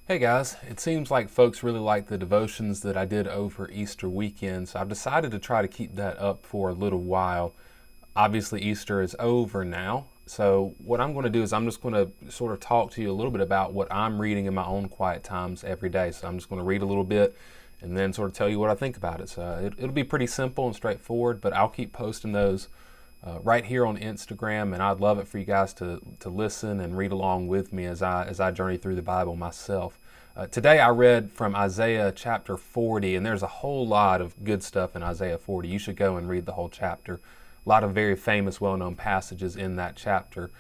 Hey guys, it seems like folks really like the devotions that I did over Easter weekend, so I've decided to try to keep that up for a little while. Obviously, Easter is over now, so what I'm going to do is I'm just going to sort of talk to you a little bit about what I'm reading in my own quiet times every day. So I'm just going to read a little bit and then sort of tell you what I think about it. So it'll be pretty simple and straightforward, but I'll keep posting those right here on Instagram, and I'd love it for you guys to listen and read along with me as I journey through the Bible myself. Today I read from Isaiah chapter 40, and there's a whole lot of good stuff in Isaiah 40. You should go and read the whole chapter. A lot of very famous, well-known passages in that chapter.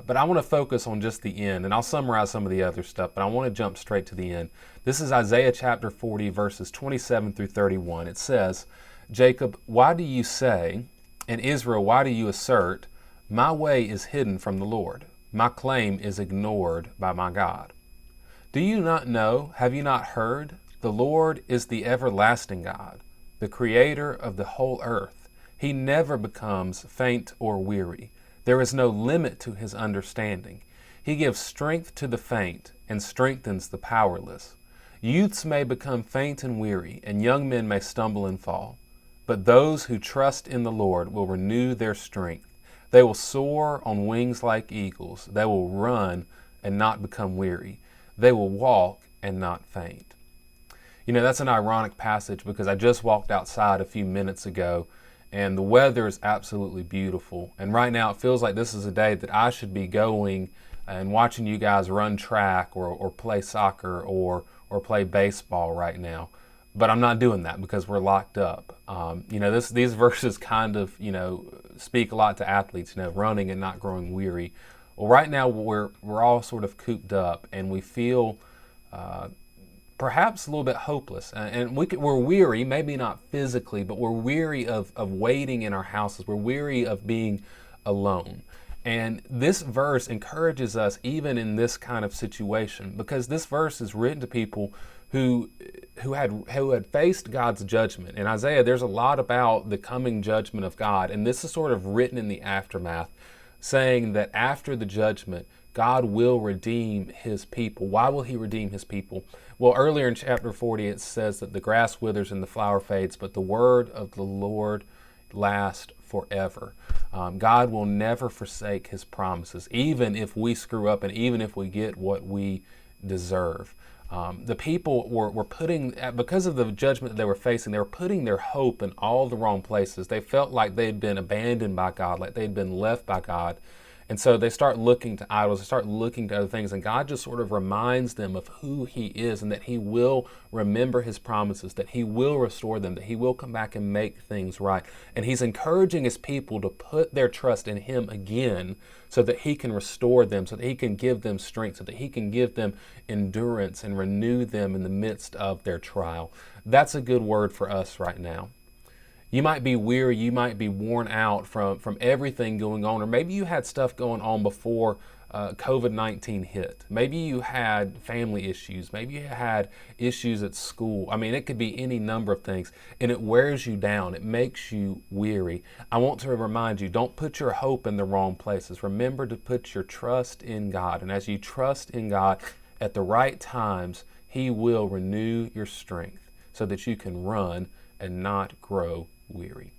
But I want to focus on just the end, and I'll summarize some of the other stuff, but I want to jump straight to the end. This is Isaiah chapter 40, verses 27 through 31. It says, Jacob, why do you say, and Israel, why do you assert, my way is hidden from the Lord, my claim is ignored by my God? Do you not know, have you not heard? The Lord is the everlasting God, the creator of the whole earth. He never becomes faint or weary. There is no limit to his understanding. He gives strength to the faint and strengthens the powerless. Youths may become faint and weary, and young men may stumble and fall. But those who trust in the Lord will renew their strength. They will soar on wings like eagles. They will run and not become weary. They will walk and not faint. You know, that's an ironic passage because I just walked outside a few minutes ago and the weather is absolutely beautiful. And right now it feels like this is a day that I should be going and watching you guys run track or play soccer or play baseball right now. But I'm not doing that because we're locked up. These verses kind of, speak a lot to athletes, running and not growing weary. Well, right now we're all sort of cooped up, and we feel perhaps a little bit hopeless, and we're weary, maybe not physically, but we're weary of waiting in our houses. We're weary of being alone. And this verse encourages us even in this kind of situation, because this verse is written to people who had faced God's judgment. In Isaiah, there's a lot about the coming judgment of God, and this is sort of written in the aftermath, saying that after the judgment, God will redeem his people. Why will he redeem his people? Well, earlier in chapter 40, it says that the grass withers and the flower fades, but the word of the Lord lasts forever. God will never forsake his promises, even if we screw up and even if we get what we deserve. The people were putting, because of the judgment that they were facing, they were putting their hope in all the wrong places. They felt like they'd been abandoned by God, like they'd been left by God. And so they start looking to idols, they start looking to other things, and God just sort of reminds them of who he is and that he will remember his promises, that he will restore them, that he will come back and make things right. And he's encouraging his people to put their trust in him again so that he can restore them, so that he can give them strength, so that he can give them endurance and renew them in the midst of their trial. That's a good word for us right now. You might be weary, you might be worn out from everything going on, or maybe you had stuff going on before COVID-19 hit. Maybe you had family issues, maybe you had issues at school. I mean, it could be any number of things, and it wears you down, it makes you weary. I want to remind you, don't put your hope in the wrong places. Remember to put your trust in God, and as you trust in God at the right times, he will renew your strength so that you can run and not grow weary.